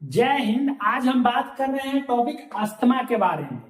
जय हिंद। आज हम बात कर रहे हैं टॉपिक अस्थमा के बारे में।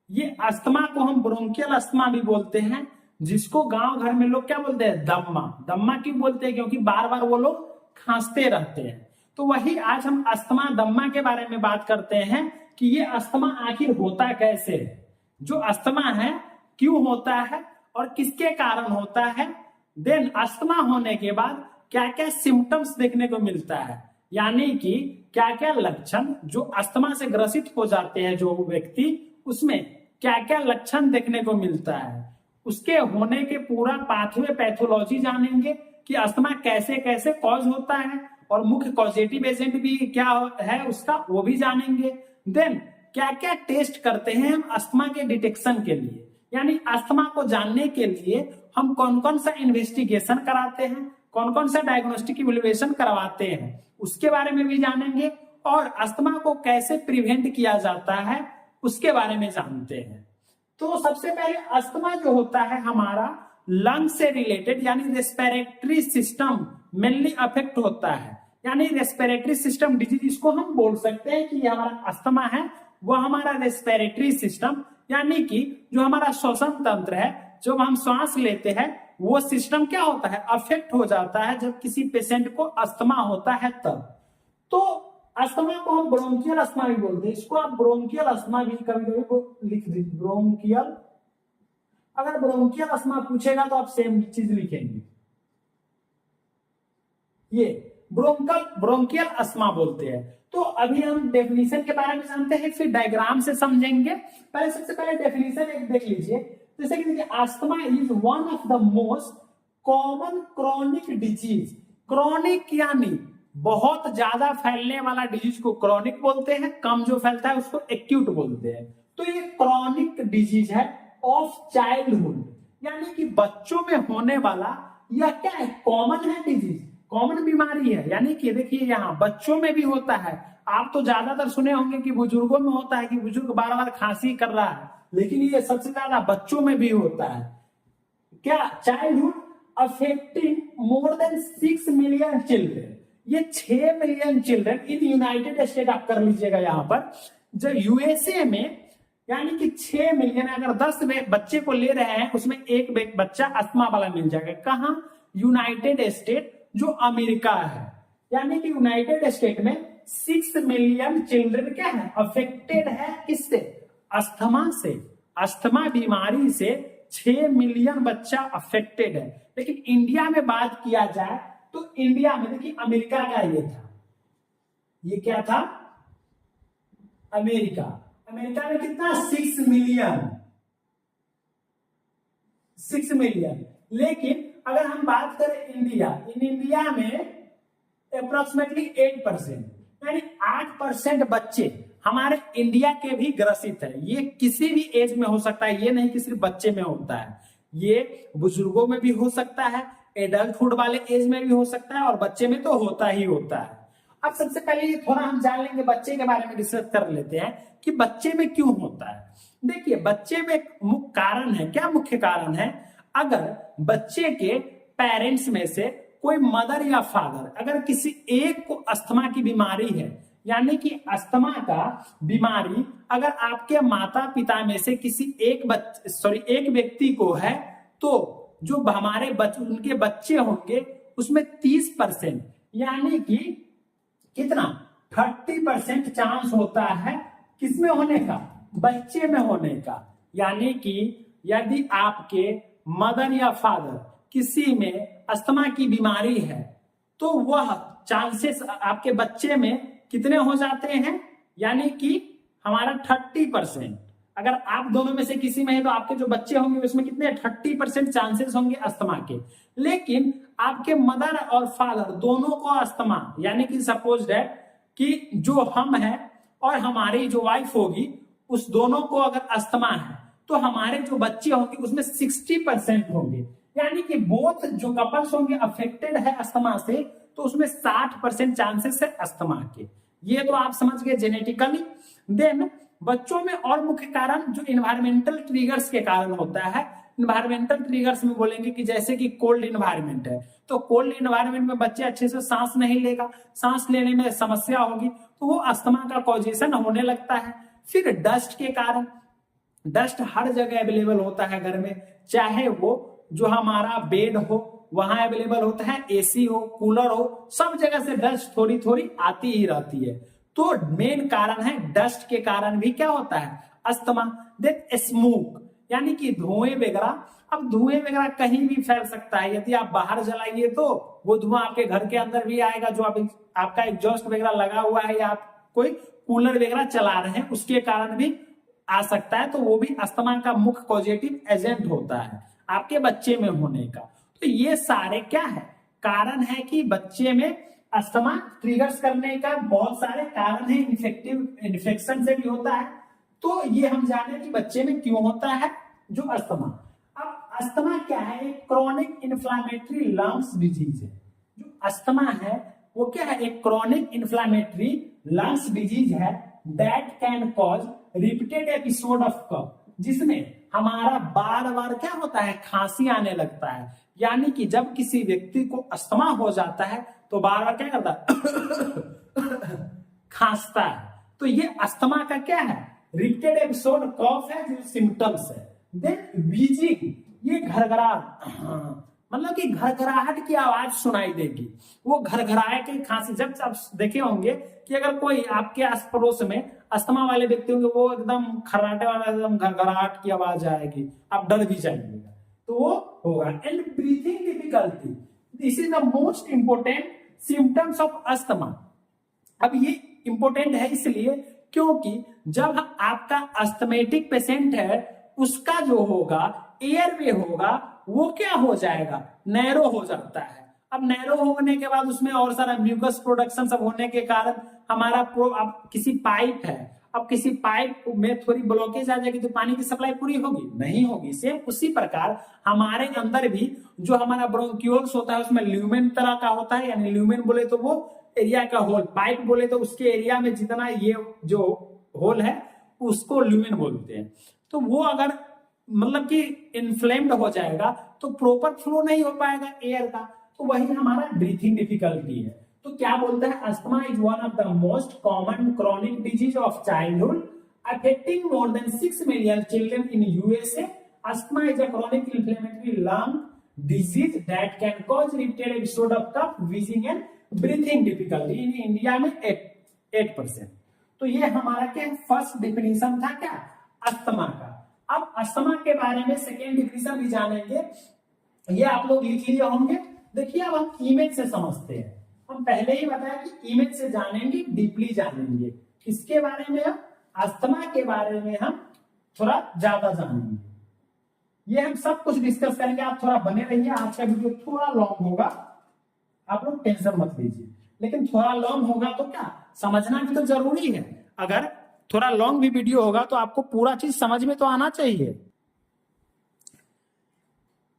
ये अस्थमा को हम ब्रोंकियल अस्थमा भी बोलते हैं, जिसको गांव घर में लोग क्या बोलते हैं, दम्मा। दम्मा क्यों बोलते हैं? क्योंकि बार बार वो लोग खांसते रहते हैं। तो वही आज हम अस्थमा दम्मा के बारे में बात करते हैं कि ये अस्थमा आखिर होता कैसे है, जो अस्थमा है क्यों होता है और किसके कारण होता है। देन अस्थमा होने के बाद क्या क्या सिम्टम्स देखने को मिलता है, यानी कि क्या क्या लक्षण जो अस्थमा से ग्रसित हो जाते हैं जो व्यक्ति, उसमें क्या क्या लक्षण देखने को मिलता है। उसके होने के पूरा पाथवे पैथोलॉजी जानेंगे कि अस्थमा कैसे कैसे कॉज होता है और मुख्य कॉजेटिव एजेंट भी क्या है उसका, वो भी जानेंगे। देन क्या क्या टेस्ट करते हैं हम अस्थमा के डिटेक्शन के लिए, यानी अस्थमा को जानने के लिए हम कौन कौन सा इन्वेस्टिगेशन कराते हैं, कौन कौन सा डायग्नोस्टिक इवैल्यूएशन करवाते हैं, उसके बारे में भी जानेंगे। और अस्थमा को कैसे प्रिवेंट किया जाता है उसके बारे में जानते हैं। तो सबसे पहले अस्थमा जो होता है हमारा लंग से रिलेटेड, यानी रेस्पिरेटरी सिस्टम मेनली अफेक्ट होता है, यानी रेस्पिरेटरी सिस्टम डिजीज इसको हम बोल सकते हैं कि हमारा अस्थमा है वो हमारा रेस्पिरेटरी सिस्टम, यानी कि जो हमारा श्वसन तंत्र है, जब हम श्वास लेते हैं वो सिस्टम क्या होता है, अफेक्ट हो जाता है जब किसी पेशेंट को अस्थमा होता है तब। तो अस्थमा को हम ब्रोंकियल अस्थमा भी बोलते हैं, इसको आप ब्रोंकियल अस्थमा भी कभी कभी लिख दीजिए, ब्रोंकियल। अगर ब्रोंकियल अस्थमा पूछेगा तो आप सेम चीज लिखेंगे, ये ब्रोंकियल अस्थमा बोलते हैं। तो अभी हम डेफिनेशन के बारे में जानते हैं, फिर डायग्राम से समझेंगे। पहले सबसे पहले डेफिनेशन एक देख लीजिए। जैसे कि देखिए, asthma is one of the most common chronic disease. Chronic यानी बहुत ज्यादा फैलने वाला डिजीज को क्रॉनिक बोलते हैं, कम जो फैलता है उसको एक्यूट बोलते हैं। तो ये क्रॉनिक डिजीज है ऑफ चाइल्डहुड, यानी कि बच्चों में होने वाला यह क्या है, कॉमन है डिजीज, कॉमन बीमारी है। यानी कि देखिए यहाँ बच्चों में भी होता है। आप तो ज्यादातर सुने होंगे कि बुजुर्गों में होता है कि बुजुर्ग बार बार खांसी कर रहा है, लेकिन ये सबसे ज्यादा बच्चों में भी होता है। क्या, childhood affecting more than 6 million children. ये 6 million children in United state, आप कर लीजिएगा यहाँ पर, जो यूएसए में, यानी कि 6 मिलियन, अगर 10 बच्चे को ले रहे हैं उसमें एक बच्चा अस्थमा वाला मिल जाएगा। कहाँ? यूनाइटेड स्टेट, जो अमेरिका है। यानी कि यूनाइटेड स्टेट में 6 मिलियन चिल्ड्रन क्या है, अफेक्टेड है किससे, अस्थमा से। अस्थमा बीमारी से 6 मिलियन बच्चा अफेक्टेड है। लेकिन इंडिया में बात किया जाए तो इंडिया में देखिए अमेरिका का ये था, ये क्या था, अमेरिका। अमेरिका में कितना, 6 मिलियन, 6 मिलियन। लेकिन अगर हम बात करें इंडिया, इन इंडिया में अप्रोक्सीमेटली 8%, यानी 8% बच्चे हमारे इंडिया के भी ग्रसित है। ये किसी भी एज में हो सकता है, ये नहीं कि सिर्फ बच्चे में होता है, ये बुजुर्गों में भी हो सकता है, एडल्टहुड वाले एज में भी हो सकता है, और बच्चे में तो होता ही होता है। अब सबसे पहले ये थोड़ा हम जान लेंगे, बच्चे के बारे में रिसर्च कर लेते हैं कि बच्चे में क्यों होता है। देखिए बच्चे में मुख्य कारण है, क्या मुख्य कारण है, अगर बच्चे के पेरेंट्स में से कोई मदर या फादर, अगर किसी एक को अस्थमा की बीमारी है, यानी कि अस्थमा का बीमारी अगर आपके माता पिता में से किसी एक व्यक्ति को है, तो जो हमारे उनके बच्चे होंगे उसमें 30%, यानी कि कितना, 30% चांस होता है किसमें होने का, बच्चे में होने का। यानी कि यदि आपके मदर या फादर किसी में अस्थमा की बीमारी है तो वह चांसेस आपके बच्चे में कितने हो जाते हैं, यानी कि हमारा 30%। अगर आप दोनों में से किसी में है तो आपके जो बच्चे होंगे उसमें कितने, 30% चांसेस होंगे अस्थमा के। लेकिन आपके मदर और फादर दोनों को अस्थमा, यानी कि सपोज दैट कि जो हम हैं और हमारी जो वाइफ होगी, उस दोनों को अगर अस्थमा है तो हमारे जो बच्चे होंगे उसमें 60% होंगे। यानी कि बोथ जो कपल्स होंगे अफेक्टेड है अस्थमा से, तो उसमें 60% चांसेस है अस्थमा के। ये तो आप समझ गए जेनेटिकली। देन बच्चों में और मुख्य कारण जो इन्वायरमेंटल ट्रिगर्स के कारण होता है, इन्वायरमेंटल ट्रिगर्स में बोलेंगे कि जैसे कि कोल्ड इन्वायरमेंट है, तो कोल्ड इन्वायरमेंट में बच्चे अच्छे से सांस नहीं लेगा, सांस लेने में समस्या होगी, तो वो अस्थमा का कॉजेशन होने लगता है। फिर डस्ट के कारण, डस्ट हर जगह अवेलेबल होता है घर में, चाहे वो जो हमारा बेड हो वहां अवेलेबल होता है, एसी हो, कूलर हो, सब जगह से डस्ट थोड़ी थोड़ी आती ही रहती है। तो मेन कारण है डस्ट के कारण भी क्या होता है, अस्थमा। देन स्मोक, यानी कि धुएं वगैरह। अब धुएं वगैरह कहीं भी फैल सकता है, यदि आप बाहर जलाइए तो वो धुआं आपके घर के अंदर भी आएगा, जो आपका एग्जॉस्ट वगैरह लगा हुआ है या आप कोई कूलर वगैरह चला रहे हैं उसके कारण भी आ सकता है, तो वो भी अस्थमा का मुख्य पॉजिटिव एजेंट होता है आपके बच्चे में होने का। तो ये सारे क्या है, कारण है कि बच्चे में अस्थमा ट्रिगर्स करने का बहुत सारे कारण है, इन्फेक्शन से भी होता है। तो ये हम जाने कि बच्चे में क्यों होता है जो अस्थमा। अब अस्थमा क्या है, एक क्रॉनिक इन्फ्लामेटरी लंग्स डिजीज है। जो अस्थमा है वो क्या है, एक क्रॉनिक इन्फ्लामेटरी लंग्स डिजीज है that can cause repeated episode of cough, जिसमें हमारा बार बार क्या होता है, खांसी आने लगता है। यानी कि जब किसी व्यक्ति को अस्थमा हो जाता है तो बार बार क्या करता है खांसता है। तो ये अस्थमा का क्या है, रिपीटेड एपिसोड कफ है जो सिम्टम्स है। देन व्हीजिंग, ये घरघराहट, मतलब कि घरघराहट की आवाज सुनाई देगी, वो घरघराए के खांसी। जब आप देखे होंगे कि अगर कोई आपके आस पड़ोस में अस्थमा वाले व्यक्ति होंगे, वो एकदम खर्राटे वाला एकदम घरघराहट की आवाज आएगी, आप डर भी जाइएगा, तो वो होगा। And breathing difficulty, this is the most important symptoms of asthma. अब ये इंपोर्टेंट है इसलिए क्योंकि जब आपका अस्थमेटिक पेशेंट है उसका जो होगा एयरवे होगा वो क्या हो जाएगा, नैरो हो जाता है। अब नैरो होने के बाद उसमें और सारा म्यूकस प्रोडक्शन सब होने के कारण हमारा अब किसी पाइप है, अब किसी पाइप में थोड़ी ब्लॉकेज आ जाएगी तो पानी की सप्लाई पूरी होगी, नहीं होगी। सेम उसी प्रकार हमारे अंदर भी जो हमारा ब्रोंक्यूल्स होता है उसमें ल्यूमेन तरह का होता है, यानी ल्यूमेन बोले तो वो एरिया का होल, पाइप बोले तो उसके एरिया में जितना ये जो होल है उसको ल्यूमेन बोलते हैं। तो वो अगर मतलब कि इन्फ्लेम्ड हो जाएगा तो प्रॉपर फ्लो नहीं हो पाएगा एयर का, तो वही हमारा ब्रीथिंग डिफिकल्टी है। तो क्या बोलता है, asthma is one of the most common chronic disease of childhood affecting more than 6 million children in USA. Asthma is a chronic inflammatory lung disease that can cause repeated episode of cough, wheezing and breathing difficulty. In India में 8%। तो ये हमारा क्या first definition था क्या, asthma का। अब asthma के बारे में सेकेंड डिफिनीशन भी जानेंगे, ये आप लोग लिख लिए होंगे। देखिए अब हम इमेज से समझते हैं। हम पहले ही बताया कि इमेज से जानेंगे, डीपली जानेंगे। इसके बारे में हम अस्थमा के बारे में हम थोड़ा ज्यादा जानेंगे। ये हम सब कुछ डिस्कस करेंगे, आप थोड़ा बने रहिए। आज का वीडियो थोड़ा लॉन्ग होगा, आप लोग टेंशन मत लीजिए, लेकिन थोड़ा लॉन्ग होगा तो क्या समझना भी तो जरूरी है। अगर थोड़ा लॉन्ग भी वीडियो होगा तो आपको पूरा चीज समझ में तो आना चाहिए।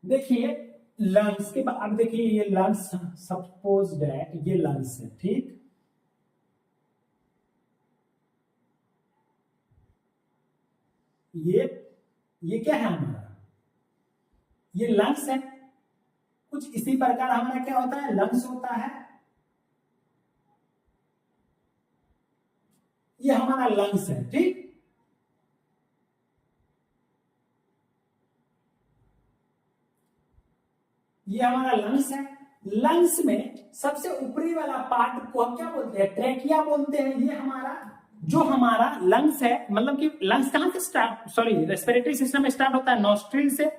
देखिए लंग्स के बाद, अब देखिए ये लंग्स, सपोज दैट ये लंग्स है, ठीक। ये क्या है हमारा, ये लंग्स है। कुछ इसी प्रकार हमारा क्या होता है, लंग्स होता है, ये हमारा लंग्स है, ठीक। ये हमारा लंग्स है। लंग्स में सबसे ऊपरी वाला पार्ट को हम क्या बोलते हैं, ट्रेकिया बोलते हैं। ये हमारा जो हमारा लंग्स है, मतलब कि लंग्स कहां से स्टार्ट, सॉरी रेस्पिरेटरी सिस्टम में स्टार्ट होता है नॉस्ट्रिल से।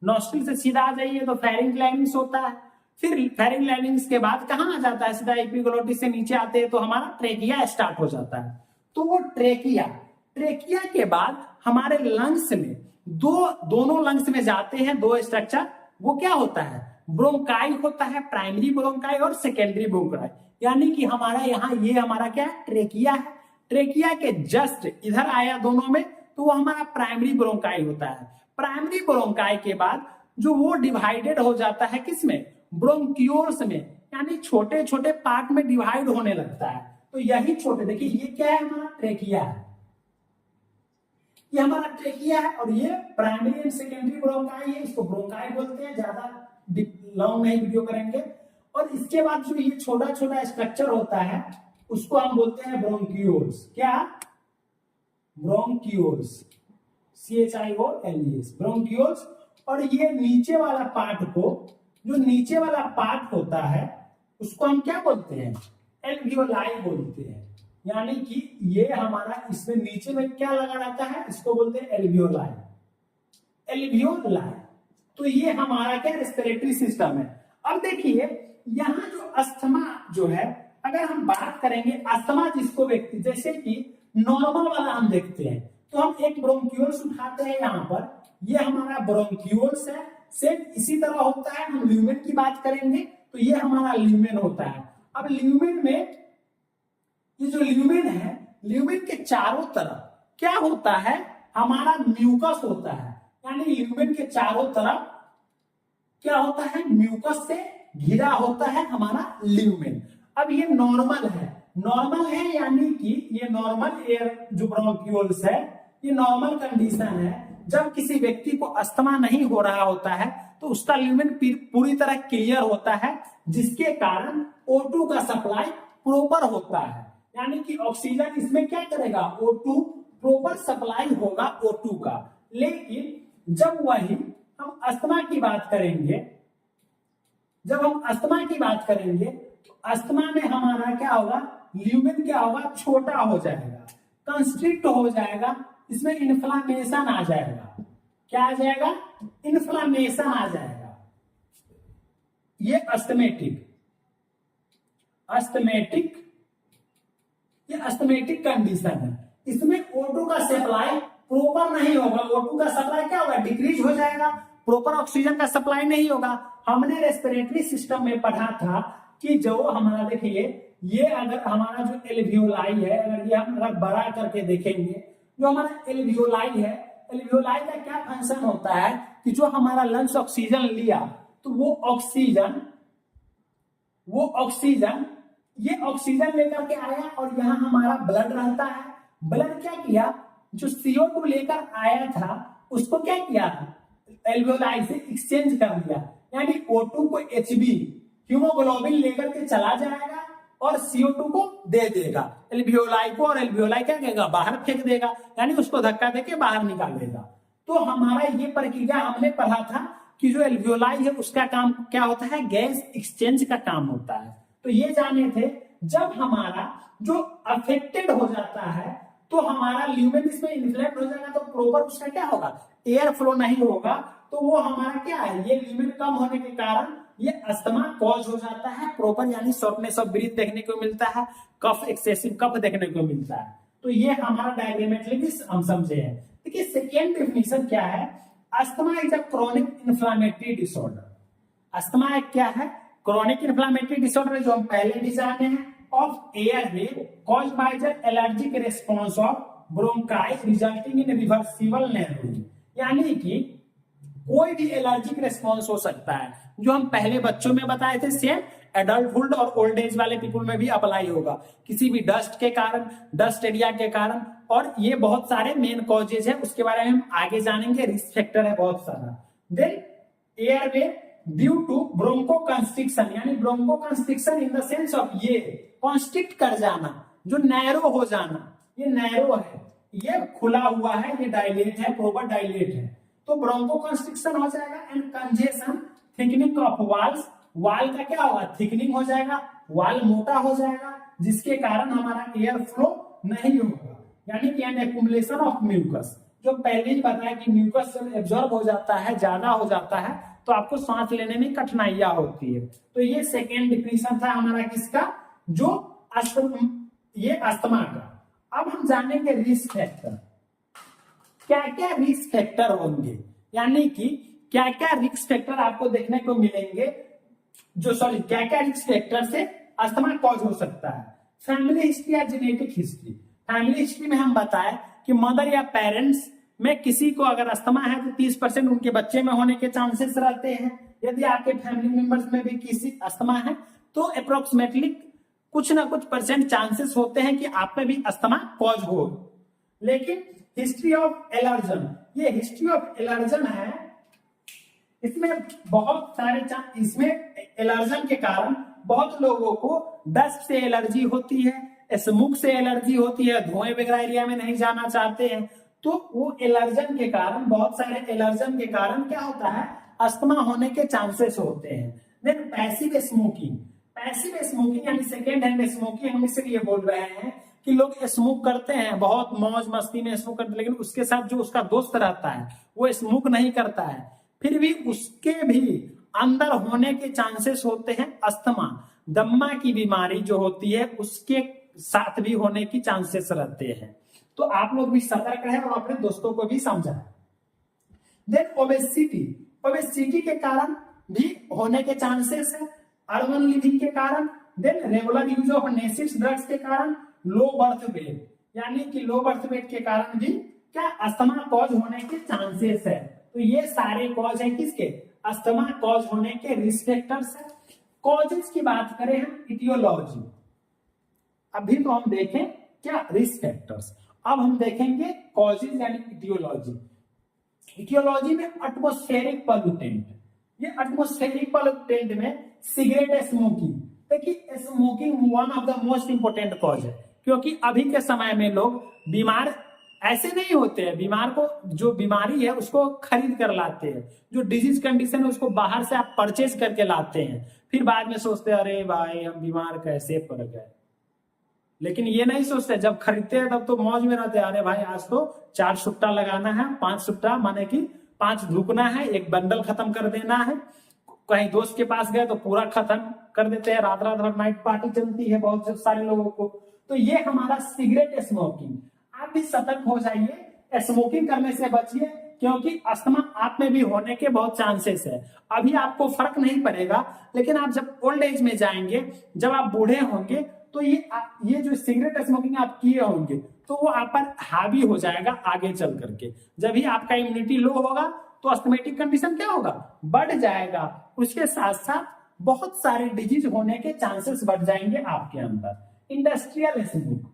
नॉस्ट्रिल से सीधा आ जाइए तो फेरिंगलाइनिस होता है। फिर फेरिंगलाइनिस के बाद कहां आ जाता है, सीधा एपिग्लोटिस से नीचे आते हैं तो हमारा ट्रेकिया स्टार्ट हो जाता है। तो वो ट्रेकिया के बाद हमारे लंग्स में दोनों लंग्स में जाते हैं दो स्ट्रक्चर। वो क्या होता है, ब्रोंकाई होता है, प्राइमरी ब्रोंकाई और सेकेंडरी ब्रोंकाई। यानी कि हमारा यहाँ ये हमारा क्या है, ट्रेकिया है। ट्रेकिया के जस्ट इधर आया दोनों में तो वो हमारा प्राइमरी ब्रोंकाई होता है। प्राइमरी ब्रोंकाई के बाद जो वो डिवाइडेड हो जाता है किसमें, ब्रोंक्यूल्स में, यानी छोटे छोटे पार्ट में डिवाइड होने लगता है। तो यही छोटे, देखिए ये क्या है, हमारा ट्रेकिया है। ये हमारा ट्रेकिया है और ये प्राइमरी एंड सेकेंडरी ब्रोंकाई है, इसको ब्रोंकाई बोलते हैं, ज्यादा लॉन्ग नहीं वीडियो करेंगे। और इसके बाद जो ये छोटा छोटा स्ट्रक्चर होता है उसको हम बोलते हैं ब्रोंक्यूल्स। क्या? Bronchioles, CHIOLES, bronchioles. और ये नीचे वाला पार्ट को, जो नीचे वाला पार्ट होता है उसको हम क्या बोलते हैं? एल्वियोलाई बोलते हैं। यानी कि ये हमारा, इसमें नीचे में क्या लगा रहता है, इसको बोलते हैं एल्वियोलाई, एल्वियोलाई। तो ये हमारा क्या रेस्पिरेटरी सिस्टम है। अब देखिए यहाँ जो अस्थमा जो है, अगर हम बात करेंगे अस्थमा जिसको व्यक्ति, जैसे कि नॉर्मल वाला हम देखते हैं तो हम एक ब्रोंक्यूल्स उठाते हैं यहाँ पर, ये हमारा ब्रोंक्यूल्स है। सेम इसी तरह होता है, हम ल्यूमेन की बात करेंगे तो ये हमारा ल्यूमेन होता है। अब ल्यूमेन में, ये जो ल्यूमेन है, ल्यूमेन के चारों तरफ क्या होता है, हमारा म्यूकस होता है। यानी ल्यूमेन के चारों तरफ क्या होता है, म्यूकस से घिरा होता है हमारा ल्यूमेन। अब ये नॉर्मल है, नॉर्मल है यानी कि ये नॉर्मल एयर जो ब्रोंक्यूल्स है, ये नॉर्मल कंडीशन है। जब किसी व्यक्ति को अस्थमा नहीं हो रहा होता है तो उसका ल्यूमेन पूरी तरह क्लियर होता है, जिसके कारण O2 का सप्लाई प्रॉपर होता है। यानी कि ऑक्सीजन इसमें क्या करेगा, O2 प्रॉपर सप्लाई होगा O2 का। लेकिन जब वही हम अस्थमा की बात करेंगे, जब हम अस्थमा की बात करेंगे तो अस्थमा में हमारा क्या होगा, ल्यूमेन क्या होगा, छोटा हो जाएगा, कंस्ट्रिक्ट हो जाएगा, इसमें इन्फ्लामेशन आ जाएगा। क्या आ जाएगा, इन्फ्लामेशन आ जाएगा। ये अस्थमेटिक, अस्थमेटिक, ये अस्थमेटिक कंडीशन है। इसमें O2 का सप्लाई प्रॉपर नहीं होगा, O2 का सप्लाई क्या होगा, डिक्रीज हो जाएगा, प्रॉपर ऑक्सीजन का सप्लाई नहीं होगा। हमने रेस्पिरेटरी सिस्टम में पढ़ा था कि जो हमारा, देखिए ये अगर हमारा जो एल्वियोलाई है, अगर ये हम अगर बड़ा करके देखेंगे, जो हमारा एल्वियोलाई है, एल्वियोलाई का क्या फंक्शन होता है कि जो हमारा लंग्स ऑक्सीजन लिया तो वो ऑक्सीजन ये ऑक्सीजन लेकर के आया और यहाँ हमारा ब्लड रहता है। ब्लड क्या किया, जो CO2 लेकर आया था उसको क्या किया, एल्वियोलाई से एक्सचेंज कर दिया। यानी O2 को HB हीमोग्लोबिन लेकर के चला जाएगा और CO2 को दे देगा एल्वियोलाई को, और एल्वियोलाई क्या करेगा, बाहर फेंक देगा, यानी उसको धक्का देके बाहर निकाल देगा। तो हमारा ये प्रक्रिया हमने पढ़ा था कि जो एल्वियोलाई है उसका काम क्या होता है, गैस एक्सचेंज का काम होता है। तो ये जाने थे, जब हमारा जो अफेक्टेड हो जाता है तो हमारा ल्यूमेन इसमें इन्फ्लेक्ट हो जाएगा, तो प्रॉपर उसका क्या होगा, एयर फ्लो नहीं होगा, तो वो हमारा क्या है, ये ल्यूमेन कम होने के कारण ये अस्थमा कॉज हो जाता है प्रॉपर, यानी शॉर्टनेस ऑफ ब्रीथ देखने को मिलता है, कफ, एक्सेसिव कफ देखने को मिलता है। तो ये हमारा डायग्रामेट्रिक हम समझे हैं। देखिए सेकेंड डेफिनेशन क्या है, asthma is a chronic inflammatory disorder. Asthma एक क्या है, क्रोनिक इन्फ्लामेटरी डिसऑर्डर, जो हम पहले भी जाने हैं, of airway caused by the allergic response of bronchi resulting in reversible narrowing. यानी कि कोई भी एलर्जिक रिस्पांस हो सकता है, जो हम पहले बच्चों में बताए थे, सेम एडल्टहुड और ओल्ड एज वाले पीपल में भी अप्लाई होगा, किसी भी डस्ट के कारण, डस्ट एरिया के कारण। और ये बहुत सारे मेन कॉजेज है, उसके बारे में हम आगे जानेंगे, रिस्क फैक्टर है बहुत सारा। Then airway due to broncho constriction, यानी broncho constriction in the sense of ये कॉन्स्ट्रिक्ट कर जाना, जो नैरो हो जाना, ये नैरो है, ये खुला हुआ है, ये डायलेट है, प्रॉपर डायलेट है, तो ब्रोंको कंस्ट्रिक्शन हो जाएगा। And congestion, thickening of walls, wall का क्या होगा, थिकनिंग हो जाएगा, वाल मोटा हो जाएगा, जिसके कारण हमारा एयर फ्लो नहीं होगा, यानी कि एन एक्युमुलेशन ऑफ म्यूकस। जो पहले ही बताया कि म्यूकस जब एब्जॉर्ब हो जाता है, ज्यादा हो जाता है, तो आपको सांस लेने में कठिनाइयां होती है। तो ये सेकेंड डिफिनेशन था हमारा किसका, जो ये अस्थमा का। अब हम जानेंगे रिस्क फैक्टर, क्या क्या रिस्क फैक्टर होंगे, यानी कि क्या क्या रिस्क फैक्टर आपको देखने को मिलेंगे, क्या क्या रिस्क फैक्टर से अस्थमा कॉज हो सकता है। फैमिली हिस्ट्री या जेनेटिक हिस्ट्री। फैमिली हिस्ट्री में हम बताएं कि मदर या पेरेंट्स में किसी को अगर अस्थमा है तो 30% उनके बच्चे में होने के चांसेस रहते हैं। यदि आपके फैमिली मेंबर्स में भी किसी अस्थमा है तो अप्रोक्सीमेटली कुछ ना कुछ % चांसेस होते हैं कि आप में भी अस्थमा कॉज हो। लेकिन हिस्ट्री ऑफ एलर्जन, ये हिस्ट्री ऑफ एलर्जन है, इसमें बहुत सारे इसमें एलर्जन के कारण बहुत लोगों को डस्ट से एलर्जी होती है, स्मोक से एलर्जी होती है, धुएं वगैरह एरिया में नहीं जाना चाहते हैं, तो वो एलर्जन के कारण, बहुत सारे एलर्जन के कारण क्या होता है, अस्थमा होने के चांसेस होते हैं। Then passive smoking, passive smoking यानी सेकेंड हैंड स्मोकिंग, हम इसलिए बोल रहे हैं कि लोग स्मोक करते हैं, बहुत मौज मस्ती में स्मोक करते हैं, लेकिन उसके साथ जो उसका दोस्त रहता है वो स्मोक नहीं करता है, फिर भी उसके भी अंदर होने के चांसेस होते हैं अस्थमा, दम्मा की बीमारी जो होती है उसके साथ भी होने की चांसेस रहते हैं। तो आप लोग भी सतर्क रहे और अपने दोस्तों को भी समझाएं। देन ओबेसिटी, ओबेसिटी के कारण भी होने के चांसेस है, अर्बन लिविंग के कारण, देन रेगुलर यूज ऑफ नेसिस ड्रग्स के कारण, लो बर्थ वेट यानी कि लो बर्थ वेट के कारण भी क्या अस्थमा कॉज होने के चांसेस है। तो ये सारे कॉज है किसके, अस्थमा कॉज होने के रिस्क फैक्टर्स है। कॉजेस की बात करें हम, इटियोलॉजी, अभी तो हम देखें क्या रिस्क फैक्टर्स, अब हम देखेंगे कॉजेज यानी इटियोलॉजी। इटियोलॉजी में एटमॉस्फेरिक पॉल्यूटेंट, ये एटमॉस्फेरिक पॉल्यूटेंट में सिगरेट स्मोकिंग, देखिए smoking one of the most important cause है, क्योंकि अभी के समय में लोग बीमार ऐसे नहीं होते हैं, बीमार को जो बीमारी है उसको खरीद कर लाते हैं, जो डिजीज कंडीशन है उसको बाहर से आप परचेज करके लाते हैं, फिर बाद में सोचते हैं अरे भाई हम बीमार कैसे पड़ गए, लेकिन ये नहीं सोचते जब खरीदते हैं तब तो मौज में रहते हैं, अरे भाई आज तो 4 सुट्टा लगाना है, 5 सुट्टा माने कि 5 धुकना है, एक बंडल खत्म कर देना है, कहीं दोस्त के पास गए तो पूरा खत्म कर देते हैं, रात रात भर नाइट पार्टी चलती है बहुत सारे लोगों को। तो ये हमारा सिगरेट स्मोकिंग, आप भी सतर्क हो जाइए, स्मोकिंग करने से बचिए, क्योंकि अस्थमा आप में भी होने के बहुत चांसेस है। अभी आपको फर्क नहीं पड़ेगा, लेकिन आप जब ओल्ड एज में जाएंगे, जब आप बूढ़े होंगे, तो ये जो सिगरेट स्मोकिंग आप किए होंगे तो वो आप पर हावी हो जाएगा आगे चल करके। जब भी आपका इम्यूनिटी लो होगा तो अस्थमेटिक कंडीशन क्या होगा, बढ़ जाएगा, उसके साथ साथ बहुत सारे डिजीज होने के चांसेस बढ़ जाएंगे आपके अंदर। इंडस्ट्रियल स्मोक,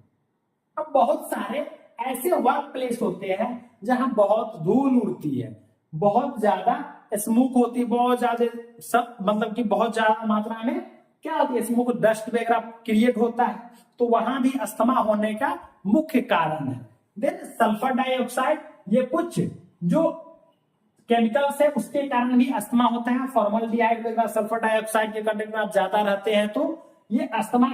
अब बहुत सारे ऐसे वर्क प्लेस होते हैं जहां बहुत धूल उड़ती है, बहुत ज्यादा स्मोक होती है, बहुत ज्यादा सब मतलब कि बहुत ज्यादा मात्रा में क्या होती है स्मोक, डस्ट वगैरह क्रिएट होता है, तो वहां भी अस्थमा होने का मुख्य कारण है। देन सल्फर डाइऑक्साइड, ये कुछ जो केमिकल्स है उसके कारण भी अस्थमा होता है, फॉर्मल्डिहाइड वगैरह सल्फर डाइऑक्साइड के कंटेंट में आप ज्यादा रहते हैं तो ये अस्थमा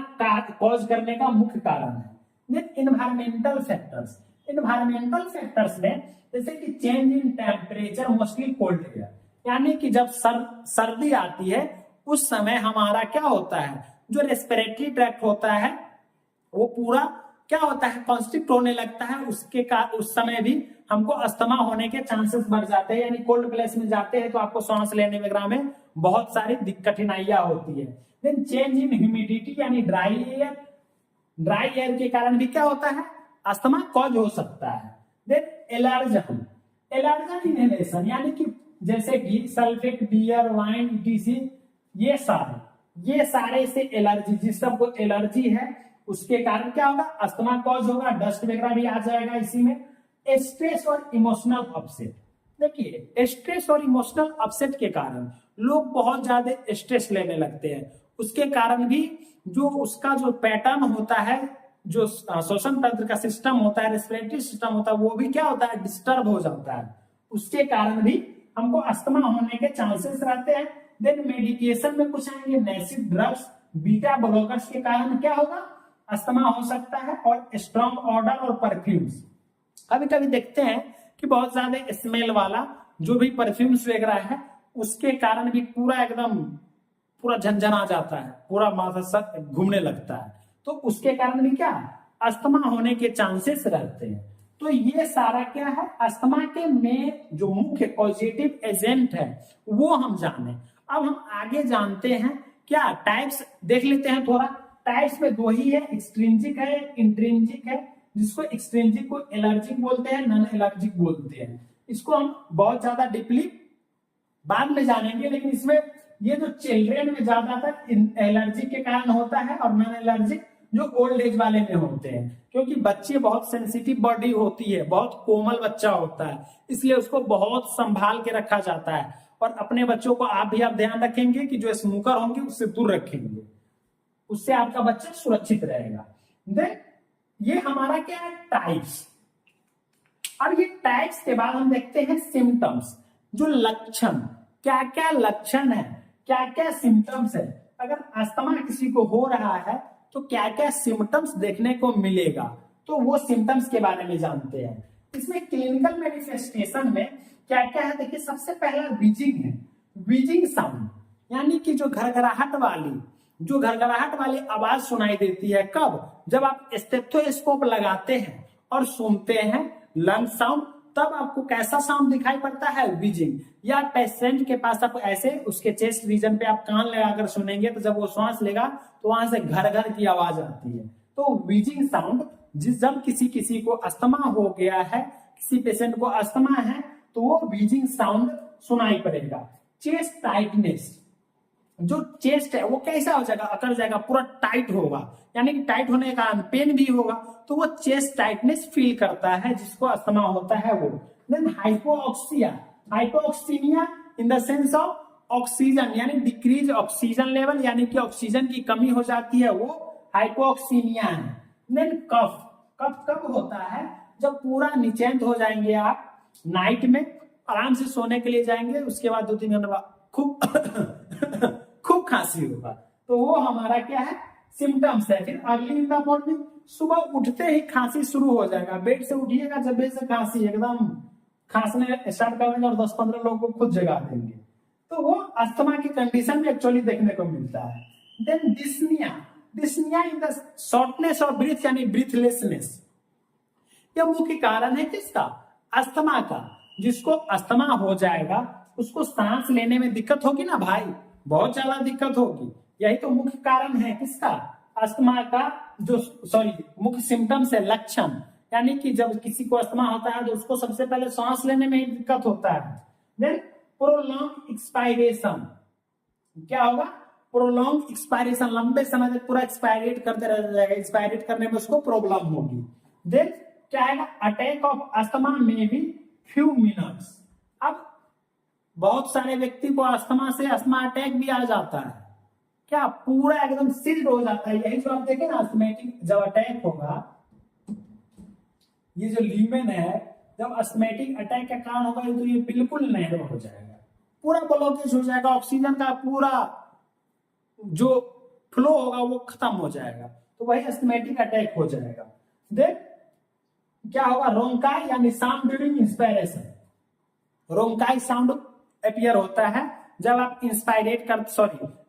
कॉज करने का मुख्य कारण है। Then environmental factors, environmental factors में जैसे कि change in temperature, mostly cold air, यानी कि जब सर्दी आती है उस समय हमारा क्या होता है, जो रेस्पिरेटरी ट्रैक्ट होता है वो पूरा क्या होता है, कॉन्स्ट्रिक्ट होने लगता है, उस समय भी हमको अस्थमा होने के चांसेस बढ़ जाते हैं, यानी कोल्ड प्लेस में जाते हैं तो आपको सांस लेने वगैरह में बहुत सारी कठिनाइयां होती है। देन चेंज इन ह्यूमिडिटी यानी ड्राई एयर, ड्राई एयर के कारण भी क्या होता है, अस्थमा कॉज हो सकता है। देन एलर्जन, एलर्जन इनहेलेशन यानी कि जैसे कि सल्फेट, बियर, वाइन, ईटीसी, ये सारे से एलर्जी, जिस सबको एलर्जी है उसके कारण क्या होगा, अस्थमा कॉज होगा, डस्ट वगैरह भी आ जाएगा इसी में। स्ट्रेस और इमोशनल अपसेट, देखिए स्ट्रेस और इमोशनल अपसेट के कारण लोग बहुत ज्यादा स्ट्रेस लेने लगते हैं, उसके कारण भी जो उसका जो पैटर्न होता है, जो श्वसन तंत्र का सिस्टम होता है, रेस्पिरेटरी सिस्टम होता है, वो भी क्या होता है, डिस्टर्ब हो जाता है, उसके कारण भी हमको अस्थमा होने के चांसेस रहते हैं। देन मेडिकेशन में कुछ आएंगे, नेसिव ड्रग्स, बीटा ब्लॉकर्स के कारण क्या होगा, अस्थमा हो सकता है। और स्ट्रॉन्ग ऑर्डर और परफ्यूम्स, कभी कभी देखते हैं कि बहुत ज्यादा स्मेल वाला जो भी परफ्यूम्स वगैरह है उसके कारण भी पूरा एकदम पूरा झंझन आ जाता है, पूरा माथा सर घूमने लगता है, तो उसके कारण भी क्या अस्थमा होने के चांसेस रहते हैं। तो ये सारा क्या है, अस्थमा के में जो मुख्य पॉजिटिव एजेंट है वो हम जाने। अब हम आगे जानते हैं क्या टाइप्स देख लेते हैं थोड़ा। टाइप्स में 2 ही है, एक्सट्रिंजिक है, इंट्रिंजिक है, जिसको एक्सट्रिंजिक को एलर्जिक बोलते हैं, नॉन एलर्जिक बोलते हैं। इसको हम बहुत ज्यादा डीपली बाद में जानेंगे, लेकिन इसमें ये जो चिल्ड्रेन में ज्यादातर एलर्जी के कारण होता है और नॉन एलर्जिक जो ओल्ड एज वाले में होते हैं, क्योंकि बच्चे बहुत सेंसिटिव बॉडी होती है, बहुत कोमल बच्चा होता है, इसलिए उसको बहुत संभाल के रखा जाता है। और अपने बच्चों को आप ध्यान रखेंगे कि जो स्मोकर होंगे उससे दूर रखेंगे, उससे आपका बच्चा सुरक्षित रहेगा। देन ये हमारा क्या है, टाइप्स। और ये टाइप्स के बाद हम देखते हैं सिम्टम्स, जो लक्षण, क्या क्या लक्षण है, क्या क्या सिम्टम्स है। अगर अस्थमा किसी को हो रहा है तो क्या क्या सिम्टम्स देखने को मिलेगा, तो वो सिम्टम्स के बारे में जानते हैं। इसमें क्लिनिकल मैनिफेस्टेशन में क्या क्या है, देखिए सबसे पहला व्हीजिंग है। व्हीजिंग साउंड यानी कि जो घरघराहट वाली आवाज सुनाई देती है, कब, जब आप स्टेथोस्कोप लगाते हैं और सुनते हैं लंग साउंड, तब आपको कैसा साउंड दिखाई पड़ता है, व्हीजिंग। या पेशेंट के पास आप ऐसे उसके चेस्ट रीजन पे आप कान लगाकर सुनेंगे तो जब वो सांस लेगा तो वहां से घर घर की आवाज आती है। तो व्हीजिंग साउंड, जब किसी को अस्थमा हो गया है, किसी पेशेंट को अस्थमा है तो वो व्हीजिंग साउंड सुनाई पड़ेगा। चेस्ट टाइटनेस, जो चेस्ट है वो कैसा हो जाएगा, अकड़ जाएगा, पूरा टाइट होगा, यानी कि टाइट होने के कारण पेन भी होगा, तो वो चेस्ट टाइटनेस फील करता है जिसको अस्थमा होता है वो। Then hypoxia, hypoxemia in the sense of oxygen, यानी डिक्रीज ऑक्सीजन लेवल, यानी कि ऑक्सीजन की कमी हो जाती है, वो हाइपोऑक्सीमिया है। देन कफ, कफ कब होता है, जब पूरा निचेंत हो जाएंगे आप, नाइट में आराम से सोने के लिए जाएंगे, उसके बाद 2-3 घंटे बाद खूब खांसी होगा, तो वो हमारा क्या है, सिम्टम्स है। फिर अर्ली इन द मॉर्निंग, सुबह उठते ही खांसी शुरू हो जाएगा, बेड से उठिएगा, जब बेड से खांसी एकदम खांसने स्टार्ट कर देंगे और 10-15 लोगों को खुद जगा देंगे, तो वो अस्थमा की कंडीशन में एक्चुअली देखने को मिलता है। Then dyspnoea, dyspnoea in the shortness of breath, यानी ब्रीथलेसनेस। यह मुख्य कारण है किसका, अस्थमा का। जिसको अस्थमा हो जाएगा उसको सांस लेने में दिक्कत होगी ना भाई, बहुत ज्यादा दिक्कत होगी। यही तो मुख्य कारण है किसका, अस्थमा का। जो मुख्य सिम्टम्स है, लक्षण, यानी कि जब किसी को अस्थमा होता है तो उसको सबसे पहले सांस लेने में ही दिक्कत होता है। देन प्रोलॉन्ग एक्सपायरेशन, क्या होगा, प्रोलॉन्ग एक्सपायरेशन, लंबे समय तक पूरा एक्सपायरेट करते रह जाएगा, एक्सपायरेट करने में उसको प्रॉब्लम होगी। देन क्या है, अटैक ऑफ अस्थमा में भी फ्यू मिनट्स। अब बहुत सारे व्यक्ति को अस्थमा से अस्थमा अटैक भी आ जाता है, क्या पूरा एकदम सील्ड हो जाता है। यही जो आप देखें ना, अस्थमेटिक जब अटैक होगा, ये जो ल्यूमेन है, जब अस्थमेटिक अटैक का कारण होगा तो ये बिल्कुल नैरो हो जाएगा, पूरा ब्लॉकेज हो जाएगा, ऑक्सीजन का पूरा जो फ्लो होगा वो खत्म हो जाएगा, तो वही अस्थमेटिक अटैक हो जाएगा। देन क्या होगा, रोंकाई यानी sound during inspiration. रोंकाई sound appear होता है जब आप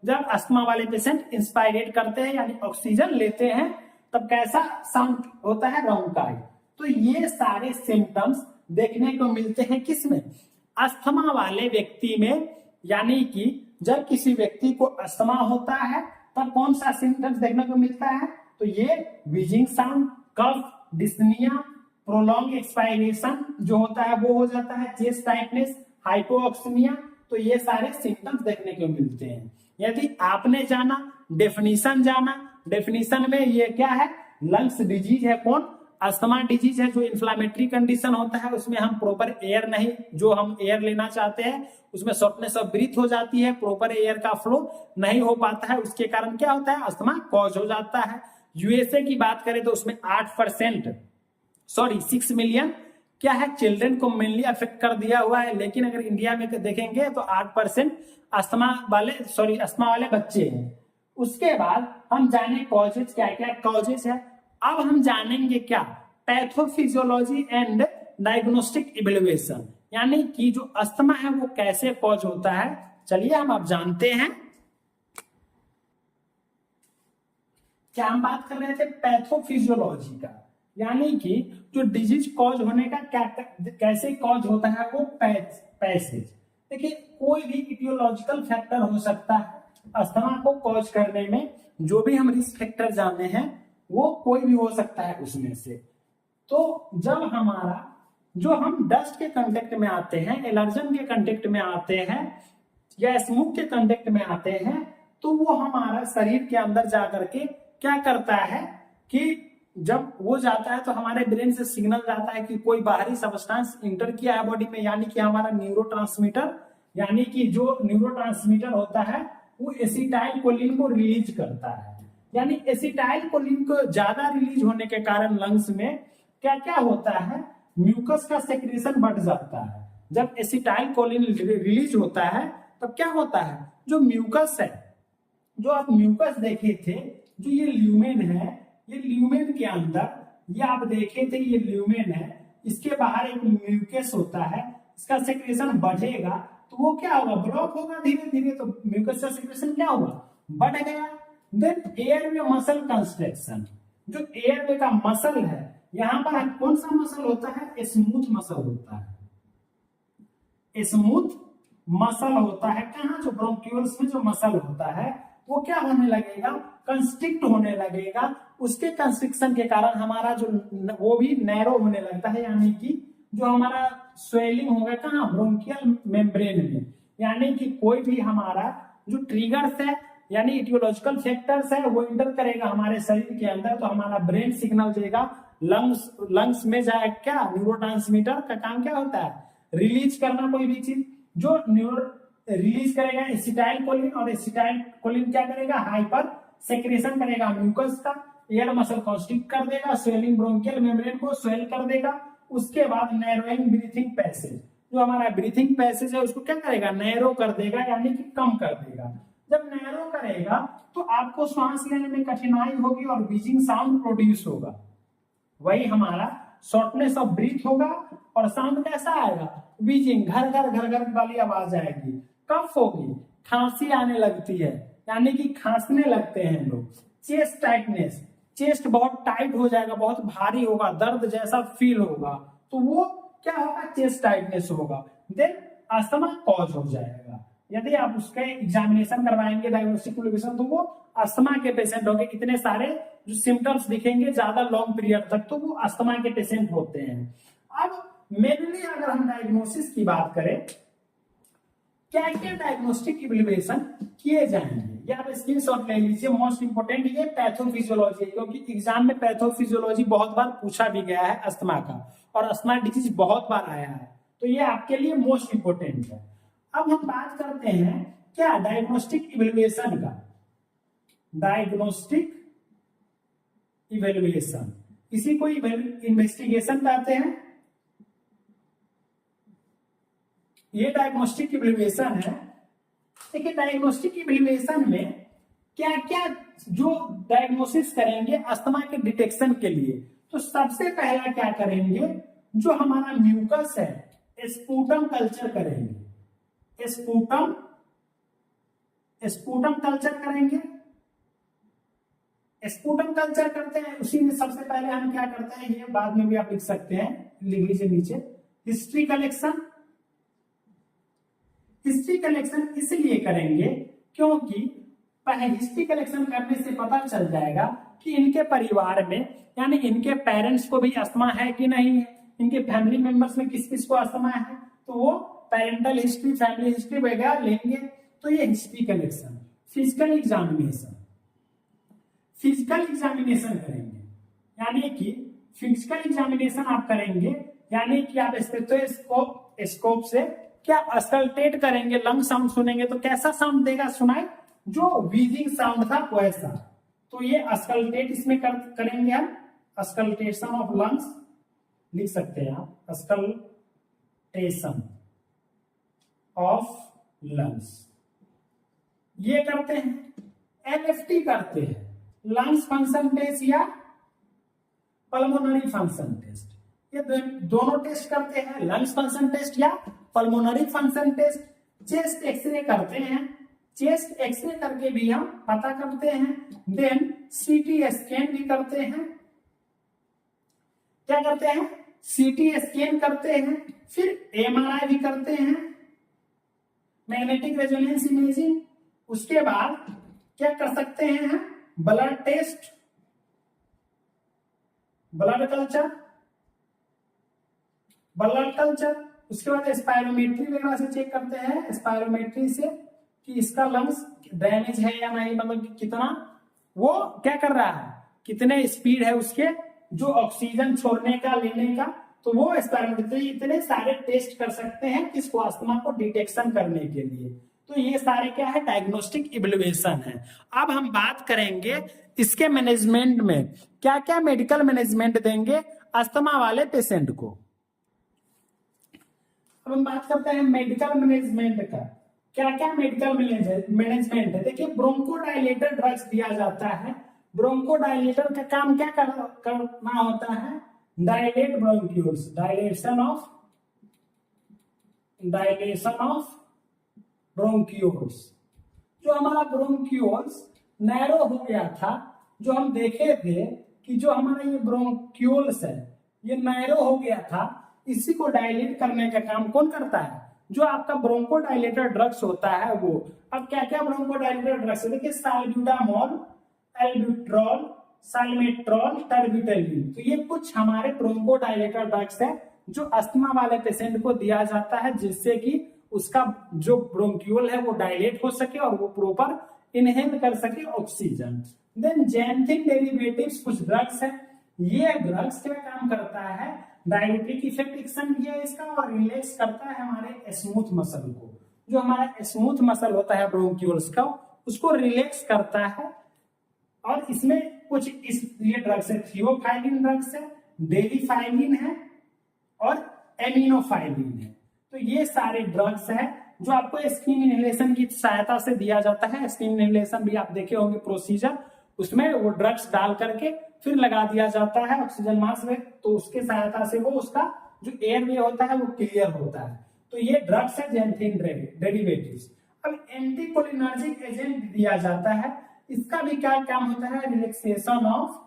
जब अस्थमा वाले पेशेंट इंस्पायरेट करते हैं यानी ऑक्सीजन लेते हैं, तब कैसा साउंड होता है, रोंकाई। तो ये सारे सिम्टम्स देखने को मिलते हैं किसमें, अस्थमा वाले व्यक्ति में। यानी कि जब किसी व्यक्ति को अस्थमा होता है तब कौन सा सिम्टम्स देखने को मिलता है, तो ये व्हीजिंग साउंड, कफ, डिस्निया, प्रोलॉन्ग एक्सपायरेशन जो होता है वो हो जाता है, चेस्ट टाइटनेस, हाइपोऑक्सीमिया, तो ये सारे सिम्टम्स देखने को मिलते हैं। यदि आपने जाना, डेफिनेशन में ये क्या है, लंग्स डिजीज है, कौन, अस्थमा डिजीज है, जो इन्फ्लामेटरी कंडीशन होता है, उसमें हम प्रॉपर एयर नहीं, जो हम एयर लेना चाहते हैं उसमें शॉर्टनेस ऑफ ब्रीथ हो जाती है, प्रॉपर एयर का फ्लो नहीं हो पाता है, उसके कारण क्या होता है, अस्थमा कॉज हो जाता है। यूएसए की बात करें तो उसमें 6 मिलियन क्या है, चिल्ड्रन को मेनली अफेक्ट कर दिया हुआ है। लेकिन अगर इंडिया में देखेंगे तो 8% अस्थमा वाले बच्चे हैं। उसके बाद हम जाने कॉजेज, क्या क्या कॉजेज है। अब हम जानेंगे क्या, पैथोफिजियोलॉजी एंड डायग्नोस्टिक इवेल्युएशन, यानी कि जो अस्थमा है वो कैसे कॉज होता है। चलिए हम अब जानते हैं। क्या हम बात कर रहे थे, पैथोफिजियोलॉजी का, यानी कि जो डिजीज कॉज होने का क्या कैसे कॉज होता है वो पैसेज। देखिए कोई भी इटियोलॉजिकल फैक्टर हो सकता है अस्थमा को कॉज करने में, जो भी हम रिस्क फैक्टर जाने हैं वो कोई भी हो सकता है उसमें से। तो जब जो हम डस्ट के कांटेक्ट में आते हैं, एलर्जन के कांटेक्ट में आते हैं या स्मोक के कांटेक्ट में आते हैं, तो वो हमारा शरीर के अंदर जाकर के क्या करता है कि जब वो जाता है तो हमारे ब्रेन से सिग्नल जाता है कि कोई बाहरी सब्सटेंस इंटर किया है बॉडी में, यानी कि हमारा न्यूरोट्रांसमीटर, यानी कि जो न्यूरोट्रांसमीटर होता है वो एसिटाइल कोलिन को रिलीज करता है। यानी एसिटाइल कोलिन को ज्यादा रिलीज होने के कारण लंग्स में क्या क्या होता है, म्यूकस का सेक्रेशन बढ़ जाता है। जब एसिटाइल कोलिन रिलीज होता है तब क्या होता है, जो म्यूकस है, जो आप म्यूकस देखे थे, जो ये ल्यूमेन है, ये ल्यूमेन के अंदर, ये आप देखे थे ये ल्यूमेन है, इसके बाहर एक म्यूकस होता है, इसका सेक्रेशन बढ़ेगा तो वो क्या होगा, ब्लॉक होगा धीरे धीरे, तो म्यूकस का सेक्रेशन क्या हुआ, बढ़ गया। देन एयरवे मसल कंस्ट्रक्शन, जो एयरवे का मसल है, यहां पर कौन सा मसल होता है, स्मूथ मसल होता है, स्मूथ मसल होता है। कहां, जो ब्रोंक्यूल्स में जो मसल होता है वो क्या होने लगेगा, कंस्ट्रिक्ट होने लगेगा। उसके कंस्ट्रिक्शन के कारण हमारा जो वो भी नैरो होने लगता है, यानी कि जो हमारा स्वेलिंग होगा कहां, ब्रोंकियल मेम्ब्रेन में। यानी कि कोई भी हमारा जो ट्रिगर्स है, यानी इटियोलॉजिकल फैक्टर्स है, वो इंटर करेगा हमारे शरीर के अंदर, तो हमारा ब्रेन सिग्नल देगा, लंग्स में जाए क्या, न्यूरोट्रांसमीटर का काम क्या होता है, रिलीज करना कोई भी चीज, जो न्यूरो रिलीज करेगा एसिटाइल कोलिन, और एसिटाइल कोलिन क्या करेगा, हाइपर सेक्रेशन करेगा म्यूकस का, एयर मसल कॉन्स्ट्रिक्ट कर देगा, स्वेलिंग ब्रोंकियल मेम्ब्रेन को स्वेल कर देगा। उसके बाद नैरोइंग ब्रीथिंग पैसेज, जो हमारा ब्रीथिंग पैसेज है उसको क्या करेगा, नैरो कर देगा, यानी कि कम कर देगा। जब नैरो करेगा तो आपको सांस लेने में कठिनाई होगी और बीजिंग साउंड प्रोड्यूस होगा, वही हमारा शॉर्टनेस ऑफ ब्रीथ होगा, और साउंड कैसा आएगा, बीजिंग, घर घर वाली आवाज आएगी। कफ होगी, खांसी आने लगती है, यानी कि खांसने लगते हैं लोग। चेस्ट टाइटनेस, चेस्ट बहुत टाइट हो जाएगा, बहुत भारी होगा, दर्द जैसा फील होगा, तो वो क्या होगा, चेस्ट टाइटनेस होगा। देन अस्थमा कॉज हो जाएगा। यदि आप उसके एग्जामिनेशन करवाएंगे डायग्नोस्टिक एग्जामिनेशन, तो वो अस्थमा के पेशेंट होंगे, इतने सारे जो सिम्टम्स दिखेंगे ज्यादा लॉन्ग पीरियड तक, तो वो अस्थमा के पेशेंट होते हैं। अब मेनली अगर हम डायग्नोसिस की बात करें, क्या क्या डायग्नोस्टिक इवैल्यूएशन किए जाएंगे, ये आप स्क्रीनशॉट ले लीजिए। मोस्ट इंपोर्टेंट ये पैथोफिजियोलॉजी, क्योंकि एग्जाम में पैथोफिजियोलॉजी बहुत बार पूछा भी गया है अस्थमा का, और अस्थमा डिजीज बहुत बार आया है, तो ये आपके लिए मोस्ट इंपोर्टेंट है। अब हम बात करते हैं क्या डायग्नोस्टिक इवैल्यूएशन का, डायग्नोस्टिक इवैल्यूएशन, इसी को इन्वेस्टिगेशन कहते हैं। ये डायग्नोस्टिक इवैल्यूएशन है। देखिए डायग्नोस्टिक इवैल्यूएशन में क्या क्या जो डायग्नोसिस करेंगे अस्थमा के डिटेक्शन के लिए, तो सबसे पहला क्या करेंगे, जो हमारा म्यूकस है, स्पूटम कल्चर करेंगे, स्पूटम कल्चर करेंगे। स्पूटम कल्चर करते हैं, उसी में सबसे पहले हम क्या करते हैं, ये बाद में भी आप लिख सकते हैं, लिख लीजिए नीचे, हिस्ट्री कलेक्शन। हिस्ट्री कलेक्शन इसलिए करेंगे क्योंकि पहले हिस्ट्री कलेक्शन करने से पता चल जाएगा कि इनके परिवार में, यानी इनके पेरेंट्स को भी अस्थमा है कि नहीं है, इनके फैमिली मेंबर्स में किस किस को अस्थमा है, तो वो पेरेंटल हिस्ट्री, फैमिली हिस्ट्री वगैरह लेंगे। तो ये history collection. Physical examination, physical examination करेंगे, यानी कि फिजिकल एग्जामिनेशन आप करेंगे, यानी कि आप स्टेथोस्कोप से क्या अस्कल्टेट करेंगे, लंग साउंड सुनेंगे, तो कैसा साउंड देगा, सुनाए, जो व्हीजिंग साउंड था वैसा। तो ये अस्कल्टेट इसमें करेंगे हम, अस्कल्टेशन ऑफ लंग्स लिख सकते हैं आप, अस्कल्टेशन ऑफ लंग्स ये करते हैं। एलएफटी करते हैं, लंग्स फंक्शन टेस्ट या पल्मोनरी फंक्शन टेस्ट, ये दोनों टेस्ट करते हैं, लंग्स फंक्शन टेस्ट या pulmonary function test. Chest X-ray करते हैं, चेस्ट एक्सरे करके भी हम पता करते हैं। देन सीटी स्कैन भी करते हैं, क्या करते हैं, सीटी स्कैन करते हैं, फिर एमआरआई भी करते हैं, मैग्नेटिक रेजोनेंस इमेजिंग। उसके बाद क्या कर सकते हैं, ब्लड टेस्ट, ब्लड कल्चर, उसके बाद स्पायरोमेट्री वगैरह से चेक करते हैं, स्पायरोमेट्री से कि इसका लंग्स डैमेज है या नहीं, मतलब कि कितना वो क्या कर रहा है, कितने स्पीड है उसके जो ऑक्सीजन छोड़ने का लेने का, तो वो स्पेरोमीटर इतने सारे टेस्ट कर सकते हैं किसको, अस्थमा को डिटेक्शन करने के लिए। तो ये सारे क्या है, डायग्नोस्टिक इवैल्यूएशन है। अब हम बात करेंगे इसके मैनेजमेंट में क्या क्या मेडिकल मैनेजमेंट देंगे अस्थमा वाले पेशेंट को। अब हम बात करते हैं मेडिकल मैनेजमेंट का, क्या क्या मेडिकल मैनेजमेंट है। देखिए ब्रोंकोडायलेटर ड्रग्स दिया जाता है। ब्रोंकोडायलेटर का काम क्या करना होता है, dilate bronchioles, dilation of bronchioles. जो हमारा ब्रोंक्यूल्स नैरो हो गया था, जो हम देखे थे कि जो हमारा ये ब्रोंक्यूल्स है ये नैरो हो गया था, इसी को डायलेट करने का काम कौन करता है, जो आपका ब्रोंकोडायलेटर ड्रग्स होता है वो। अब क्या क्या ब्रोंकोडायलेटर ड्रग्स है, देखिए साल्ब्यूटामॉल, एल्ब्यूट्रॉल, साल्मेट्रॉल, टर्बिटलिन। तो ये कुछ हमारे ब्रोंकोडायलेटर ड्रग्स है जो अस्थमा वाले पेशेंट को दिया जाता है, जिससे कि उसका जो ब्रोंक्यूल है वो डायलेट हो सके और वो प्रॉपर इनहेल कर सके ऑक्सीजन। देन जैंथिन डेरिवेटिव्स कुछ ड्रग्स है, ये ड्रग्स क्या काम करता है, डायरेक्टिक इफेक्ट एक्शन किया इसका और रिलैक्स करता है हमारे स्मूथ मसल को। जो हमारा स्मूथ मसल होता है ब्रोंक्यूल्स का, उसको रिलैक्स करता है। और इसमें कुछ ये ड्रग्स है, थियोफाइलिन ड्रग्स है, डेलिफाइलिन है और एमिनोफाइलिन है। तो ये सारे ड्रग्स है जो आपको स्किन इनहेलेशन की सहायता से दिया जाता है। स्किन इनहेलेशन भी आप देखे होंगे प्रोसीजर, उसमें वो ड्रग्स डाल करके फिर लगा दिया जाता है ऑक्सीजन मास्क में, तो उसके सहायता से वो उसका जो एयर वे होता है वो क्लियर होता है। तो ये ड्रग्स है जैंथिन डेरिवेटिव्स। अब एंटीकोलिनर्जिक एजेंट दिया जाता है, इसका भी क्या काम होता है, रिलैक्सेशन ऑफ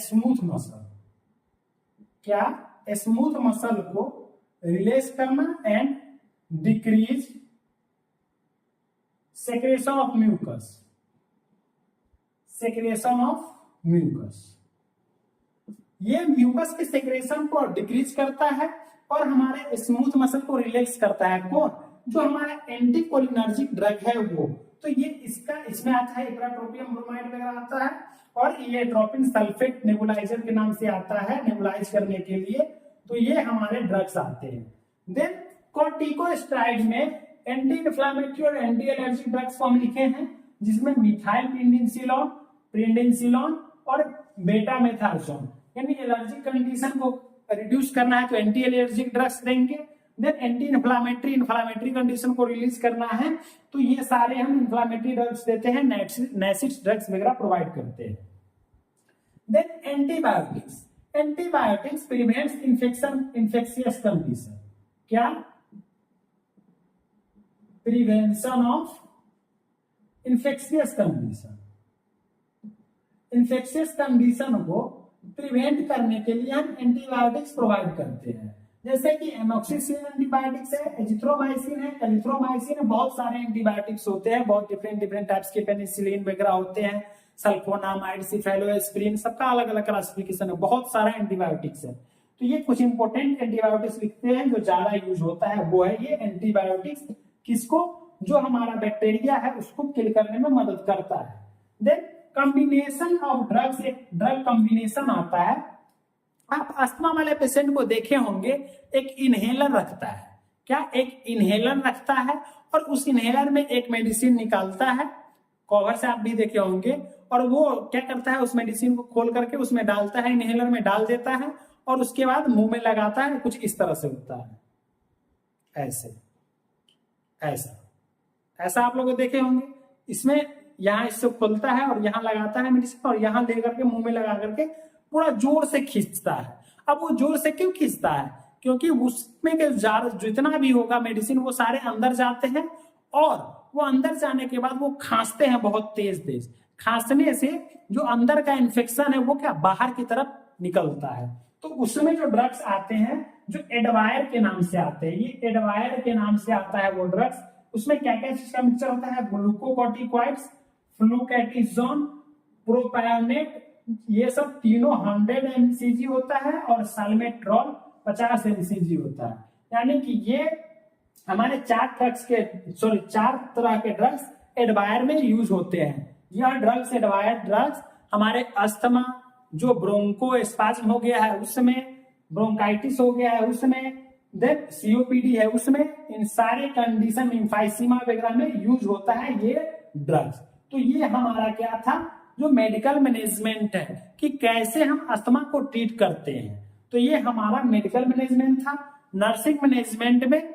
स्मूथ मसल। क्या, स्मूथ मसल को रिलैक्स करना and decrease secretion of mucus. ये म्यूकस के सेक्रेशन को डिक्रीज करता है और हमारे स्मूथ मसल को रिलैक्स करता है। कौन, जो हमारा एंटीकोलिनर्जिक ड्रग है वो। तो ये इसमें आता है इप्राट्रोपियम ब्रोमाइड वगैरह आता है, और ये ड्रॉपिन सल्फेट नेबुलाइजर के नाम से आता है नेबुलाइज करने के लिए। तो ये हमारे ड्रग्स आते हैं। देन कॉर्टिकोस्टेरॉइड में एंटी इन्फ्लेमेटरी और एंटी एलर्जिक ड्रग्स को हम लिखे हैं, जिसमें मिथाइल प्रिंडेंसिलॉन और बेटा मेथार्सोन। यानी एलर्जिक कंडीशन को रिड्यूस करना है तो एंटी एलर्जिक ड्रग्स देंगे। देन एंटी इन्फ्लामेटरी कंडीशन को रिलीज करना है तो ये सारे हम इन्फ्लामेटरी ड्रग्स देते हैं, नैसिड्स ड्रग्स वगैरह प्रोवाइड करते हैं। Then antibiotics prevents infectious condition. क्या, प्रिवेंशन ऑफ इन्फेक्शियस कंडीशन को प्रिवेंट करने के लिए हम एंटीबायोटिक्स प्रोवाइड करते हैं, जैसे कि एमोक्सिसिलिन एंटीबायोटिक्स है, एजिथ्रोमाइसिन है, एरिथ्रोमाइसिन है। बहुत सारे एंटीबायोटिक्स होते हैं, बहुत डिफरेंट टाइप्स के पेनिसिलिन वगैरह होते हैं, सल्फोनामाइड, सिफेलोएस्पिरिन, सबका अलग अलग क्लासिफिकेशन है, बहुत सारा एंटीबायोटिक्स है। तो ये कुछ इंपॉर्टेंट एंटीबायोटिक्स लिखते हैं जो ज्यादा यूज होता है, वो है ये एंटीबायोटिक्स। किसको, जो हमारा बैक्टीरिया है उसको किल करने में मदद करता है। देन कॉम्बिनेशन ऑफ ड्रग्स, एक ड्रग कॉम्बिनेशन आता है। आप अस्थमा वाले पेशेंट को देखे होंगे, एक इनहेलर रखता है। क्या, एक इनहेलर रखता है और उस इनहेलर में एक मेडिसिन निकालता है, कवर से आप भी देखे होंगे, और वो क्या करता है, उस मेडिसिन को खोल करके उसमें डालता है, इनहेलर में डाल देता है और उसके बाद मुंह में लगाता है। कुछ इस तरह से होता है, ऐसा आप लोग देखे होंगे। इसमें यहाँ इससे खोलता है और यहाँ लगाता है मेडिसिन और यहाँ लेकर के मुंह में लगा करके पूरा जोर से खींचता है। अब वो जोर से क्यों खींचता है, क्योंकि उसमें के जितना भी होगा मेडिसिन वो सारे अंदर जाते हैं, और वो अंदर जाने के बाद वो खांसते हैं बहुत तेज। खांसने से जो अंदर का इन्फेक्शन है वो क्या, बाहर की तरफ निकलता है। तो उसमें जो ड्रग्स आते हैं जो एडवायर के नाम से आते हैं, ये एडवायर के नाम से आता है वो ड्रग्स। उसमें क्या क्या चीज का मिक्सचर होता है, ग्लूकोकॉर्टिकॉइड्स, फ्लूकेटिजोन, प्रोपायोनेट, ये सब तीनों 100 mcg होता है, और साल्मेट्रॉल 50 mcg होता है। यानी कि ये हमारे 4 तरह के ड्रग्स एडवायर में यूज होते हैं। यह ड्रग्स एडवायर ड्रग्स हमारे अस्थमा, जो ब्रोंको स्पाज्म हो गया है उसमें, ब्रोंकाइटिस हो गया है उसमें, देन सीओपीडी है उसमें, इन सारे कंडीशन, इम्फाइसीमा वगैरह में यूज होता है ये ड्रग्स। तो ये हमारा क्या था, जो मेडिकल मैनेजमेंट है कि कैसे हम अस्थमा को ट्रीट करते हैं। तो ये हमारा मेडिकल मैनेजमेंट था। नर्सिंग मैनेजमेंट में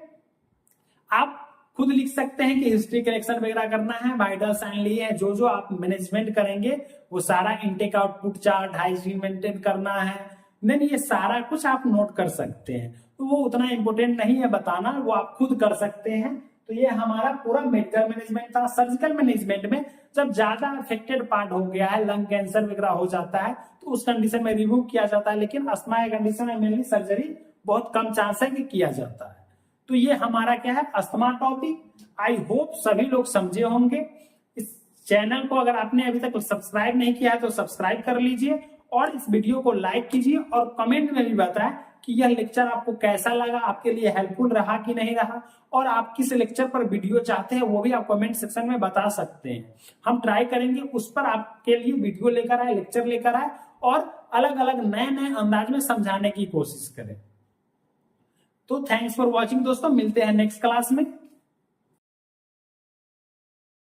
आप खुद लिख सकते हैं कि हिस्ट्री कलेक्शन वगैरह करना है, वाइटल साइन लिए है, जो जो आप मैनेजमेंट करेंगे वो सारा intake output chart, hygiene maintain करना है, देन ये सारा कुछ आप नोट कर सकते हैं। तो वो उतना इंपॉर्टेंट नहीं है बताना, वो आप खुद कर सकते हैं। तो ये हमारा पूरा मेडिकल मैनेजमेंट था। सर्जिकल मैनेजमेंट में जब ज्यादा अफेक्टेड पार्ट हो गया है, लंग कैंसर वगैरह हो जाता है, तो उस कंडीशन में रिमूव किया जाता है, लेकिन अस्थमा के कंडीशन में मेनली सर्जरी बहुत कम चांस है कि किया जाता है। तो ये हमारा क्या है, अस्थमा टॉपिक। आई होप सभी लोग समझे होंगे। इस चैनल को अगर आपने अभी तक सब्सक्राइब नहीं किया है तो सब्सक्राइब कर लीजिए, और इस वीडियो को लाइक कीजिए, और कमेंट में भी बताएं कि यह लेक्चर आपको कैसा लगा, आपके लिए हेल्पफुल रहा कि नहीं रहा, और आप किस लेक्चर पर वीडियो चाहते हैं वो भी आप कमेंट सेक्शन में बता सकते हैं। हम ट्राई करेंगे उस पर आपके लिए वीडियो लेकर आए, लेक्चर लेकर आए, और अलग अलग नए नए अंदाज में समझाने की कोशिश करें। तो थैंक्स फॉर वॉचिंग दोस्तों, मिलते हैं नेक्स्ट क्लास में।